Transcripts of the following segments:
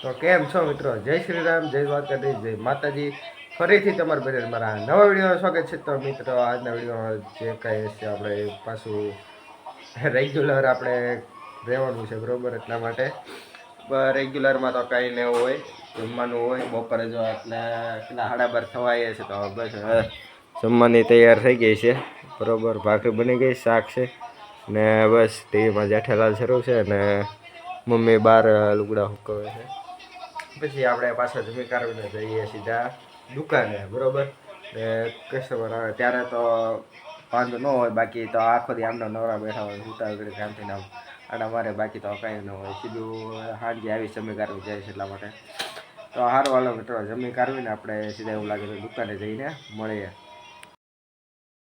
તો કેમ છો મિત્રો? જય શ્રી રામ, જય દ્વારકાધીશ, જય માતાજી. ફરીથી તમારા બધા મારા નવા વિડીયો સ્વાગત છે. તો મિત્રો આજના વિડીયોમાં જે કાંઈ છે આપણે પાછું રેગ્યુલર આપણે રહેવાનું છે બરોબર. એટલા માટે રેગ્યુલરમાં તો કાંઈ ને એવું હોય, જમવાનું હોય બપોરે. જો એટલે કેટલા 12:30 થવાય છે, તો બસ જમવાની તૈયાર થઈ ગઈ છે બરોબર. ભાખરી બની ગઈ, શાક છે ને બસ ટીવીમાં જેઠાલાલ શરૂ છે ને મમ્મી બહાર લુગડા હુકવે છે. પછી આપણે પાછા જમી કાઢીને જઈએ સીધા દુકાને બરોબર. ને કસ્ટમર આવે ત્યારે તો વાંધો ન હોય, બાકી તો આખો દી આમના નવરા બેઠા હોય ઉતા વગેરે કામથી નામ આડા મારે, બાકી તો કાંઈ ન હોય. સીધું સાંજે આવી જમી કાઢવી જાય છે. એટલા માટે તો સારું હાલો મિત્રો, જમી કાઢવીને આપણે સીધા એવું લાગે તો દુકાને જઈને મળીએ.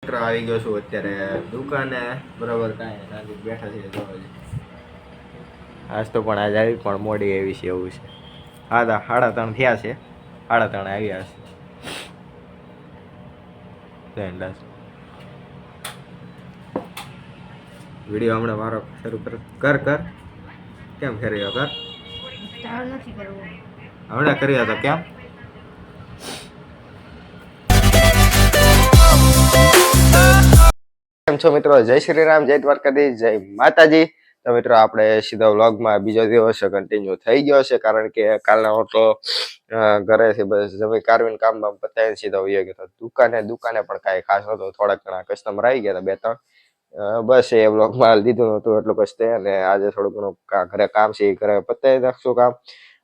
મિત્રો આવી ગયો છું અત્યારે દુકાને બરોબર. કાંઈ શાંતિ બેઠા છીએ તો આજ તો પણ આજ આવી પણ મોડી એવી છે એવું છે. હા 3:30 થયા છે, 3:30 આવ્યા છે. વિડીયો હમણાં મારો શરૂ કર કેમ કર્યો કર હમણાં કર્યો તો કેમ છો મિત્રો? જય શ્રી રામ, જય દ્વારકાધીશ, જય માતાજી. તો મિત્રો આપણે સીધા વ્લોગમાં બીજો દિવસ કન્ટિન્યુ થઈ ગયો છે, કારણ કે કાલના હું તો ઘરેથી બસ જમી કાઢવીને કામ પતાવીને સીધો વયો ગયો હતો દુકાને પણ કાંઈ ખાસ નહોતું, થોડાક ઘણા કસ્ટમર આવી ગયા હતા 2-3. બસ એ વ્લોગમાં લીધું નહોતું એટલું કષ્ટ. અને આજે થોડું ઘણું ઘરે કામ છે, એ ઘરે પતાવી નાખશું કામ.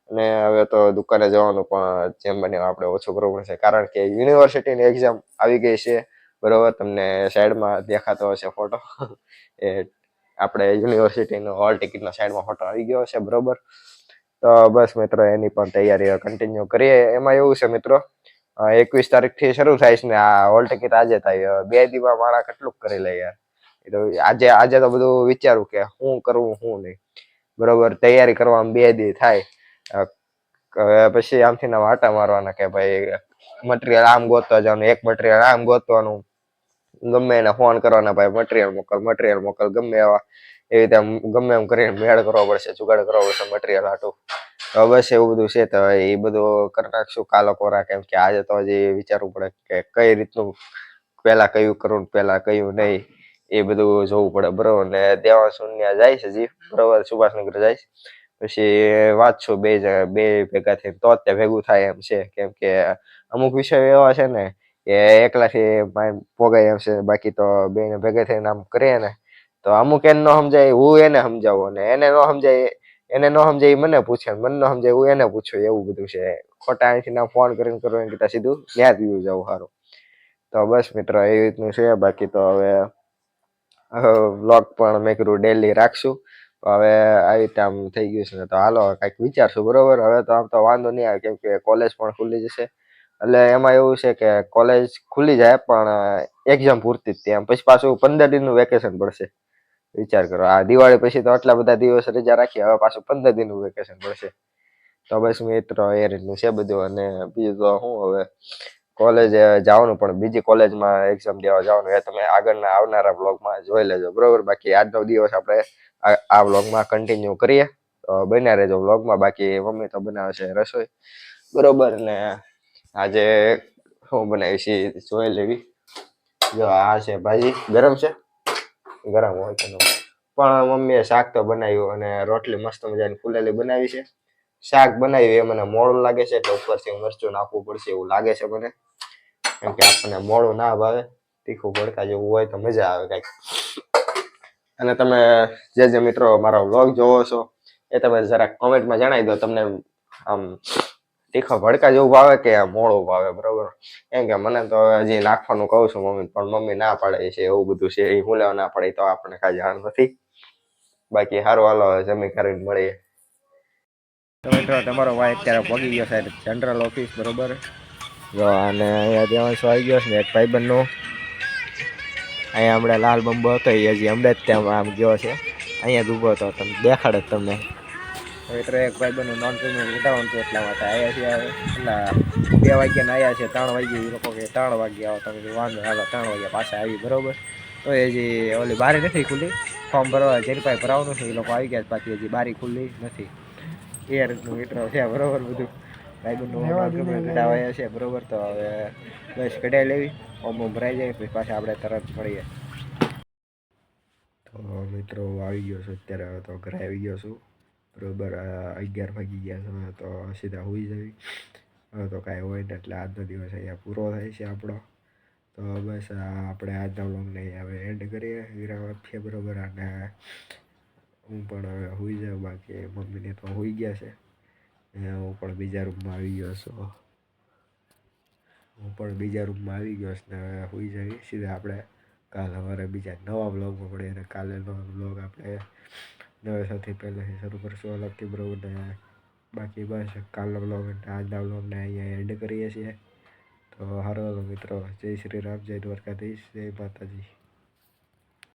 અને હવે તો દુકાને જવાનું પણ જેમ બને આપણે ઓછું કરવું પડશે, કારણ કે યુનિવર્સિટીની એક્ઝામ આવી ગઈ છે બરોબર. તમને સાઈડમાં દેખાતો હશે ફોટો, એ આપણે યુનિવર્સિટીનો હોલ ટિકિટનો સાઈડમાં ફોટો આવી ગયો છે બરોબર. તો બસ મિત્રો એની પણ તૈયારી કન્ટિન્યુ કરીએ. એમાં એવું છે મિત્રો, 21 તારીખથી શરૂ થાય છે ને આ હોલ ટિકિટ આજે થાય. 2 દિવસમાં મારા કેટલું કરી લે યાર. તો આજે તો બધું વિચારું કે શું કરવું શું નહીં બરોબર. તૈયારી કરવામાં 2 દી થાય. પછી આમથી ના વાટા મારવાના કે ભાઈ મટીરિયલ આમ ગોતવા જવાનું, એક મટીરિયલ આમ ગોતવાનું, ગમે એને ફોન કરવાના ભાઈ મટીરિયલ મોકલ ગમે એવા. એવી રીતે ગમે એમ કરીને મેળ કરવો પડશે, જુગાડ કરવો પડશે મટીરિયલ હાટું. તો બસ એવું બધું છે. તો એ બધું કરી નાખશું કાલો કોરા, કેમ કે આજે તો હજી વિચારવું પડે કે કઈ રીતનું પહેલા કયું કરવું પહેલા કયું નહીં, એ બધું જોવું પડે બરોબર. ને દેવાંશને જાય છે હજી બરોબર, સુભાષનગર જાય. પછી વાંચશું બે ભેગા થઈને તો જ ભેગું થાય એમ છે, કેમ કે અમુક વિષયો એવા છે ને કે એકલાથી પોગાય એમ છે, બાકી તો બેને ભેગા થઈને આમ કરીએ ને તો અમુક એને ન સમજાય હું એને સમજાવું, અને એને ન સમજાય મને પૂછે, મને ન સમજાય હું એને પૂછું, એવું બધું છે. ખોટા અહીંથી ના ફોન કરીને કરવું કરતા સીધું યાદ વ્યુ જવું સારું. તો બસ મિત્રો એવી રીતનું છે. બાકી તો હવે વ્લોગ પણ મેં કીધું ડેલી રાખશું. હવે આવી રીતે આમ થઈ ગયું છે ને, તો હાલો કંઈક વિચારશું બરોબર. હવે તો આમ તો વાંધો નહીં આવે, કેમ કે કોલેજ પણ ખુલ્લી જશે. એટલે એમાં એવું છે કે કોલેજ ખુલ્લી જાય પણ એક્ઝામ પૂરતી જ ત્યાં, પછી પાછું 15 દિનનું વેકેશન પડશે. વિચાર કરો, આ દિવાળી પછી તો આટલા બધા દિવસ રજા રાખી, હવે પાછું 15 દિનનું વેકેશન પડશે. તો બસ મિત્રો એ રીતનું છે બધું. અને બીજું તો શું, હવે કોલેજ જવાનું પણ બીજી કોલેજમાં એક્ઝામ દેવા જવાનું એ તમે આગળના આવનારા બ્લોગમાં જોઈ લેજો બરોબર. બાકી આજનો દિવસ આપણે આ બ્લોગમાં કન્ટિન્યુ કરીએ, તો બન્યા રહેજો બ્લોગમાં. બાકી મમ્મી તો બનાવે છે રસોઈ બરોબર. ને આજે શું બનાવી છે જોઈ લેવી. જો આ છે ભાજી, ગરમ છે, ગરમ હોય કે પણ મમ્મીએ શાક તો બનાવ્યું અને રોટલી મસ્ત મજાની ફૂલેલી બનાવી છે. શાક બનાવ્યું એ મને મોડું લાગે છે, એટલે ઉપરથી મરચું નાખવું પડશે એવું લાગે છે મને, કેમ કે આપણને મોડું ના ભાવે, તીખું ભડકા જેવું હોય તો મજા આવે કંઈક. અને તમે જે મિત્રો મારો વ્લોગ જોવો છો એ તમે જરાક કોમેન્ટમાં જણાવી દો, તમને આમ તીખા ભડકા જેવું ભાવે કે મોડું ભાવે બરોબર. કેમ કે મને તો હજી નાખવાનું કહું છું મમ્મી, પણ મમ્મી ના પાડે છે. એવું બધું છે, એ હું લેવા ના પડે તો આપણને કાંઈ જાણ નથી. બાકી સારું હાલો જમી કરીને મળીએ. તો મિત્રો તમારો ભાઈ અત્યારે પહોંચી ગયો છે સેન્ટ્રલ ઓફિસ બરોબર. જો અને અહીંયા દેવાંશો આવી ગયો છે ને એક ભાઈબંધનો. અહીંયા હમણાં લાલ બંબો હતો, એ હજી હમણાં જ ત્યાં આમ ગયો છે. અહીંયા જ ઊભો હતો, તમને દેખાડે જ તમને. મિત્રો એક ભાઈબંધનું નોન પેમેન્ટ ઉઠાવવાનું હતું, એટલા માટે આવ્યા છીએ. એટલા 2 વાગ્યાના આવ્યા છે, 3 વાગ્યે એ લોકો કે 3 વાગ્યા આવો, તમે વાંધો હાલો 3 વાગ્યા પાછા આવી બરોબર. તો એ હજી ઓલી બારી નથી ખુલ્લી, ફોર્મ ભરવા જેની પાસે ભરાવાનું છે એ લોકો આવી ગયા, બાકી હજી બારી ખુલ્લી નથી. એ રીતનું મિત્રો છે બરોબર બધું ભાઈબંધનું કઢાવાયા છે બરોબર. તો હવે બસ કઢાઈ લેવી ઓમ ભરાઈ જાય પછી પાછા આપણે તરત મળીએ. તો મિત્રો આવી ગયો છું અત્યારે, હવે તો ઘરે આવી ગયો છું બરોબર. 11 વાગી ગયા છે તો સીધા હોઈ જવી. હવે તો કાંઈ હોય ને એટલે આજનો દિવસ અહીંયા પૂરો થાય છે આપણો. તો બસ આપણે આજના વ્લોગને હવે એન્ડ કરીએ, વિરામ આપીએ બરોબર. અને હું પણ હવે હોઈ જાઉં, બાકી મમ્મીને તો હોઈ ગયા છે. હું પણ બીજા રૂમમાં આવી ગયો છું. ને હોઈ જવી સીધા આપણે કાલ સવારે બીજા નવા વ્લોગમાં મળીએ. અને કાલેનો વ્લોગ આપણે નવે સૌથી પહેલેથી શરૂ કરશું અલગથી બરોબર. ને બાકી બસ કાલનો વ્લોગ અને આજના વ્લોગને અહીંયા એન્ડ કરીએ છીએ. તો હારો મિત્રો, જય શ્રી રામ, જય દ્વારકાધીશ, જય માતાજી.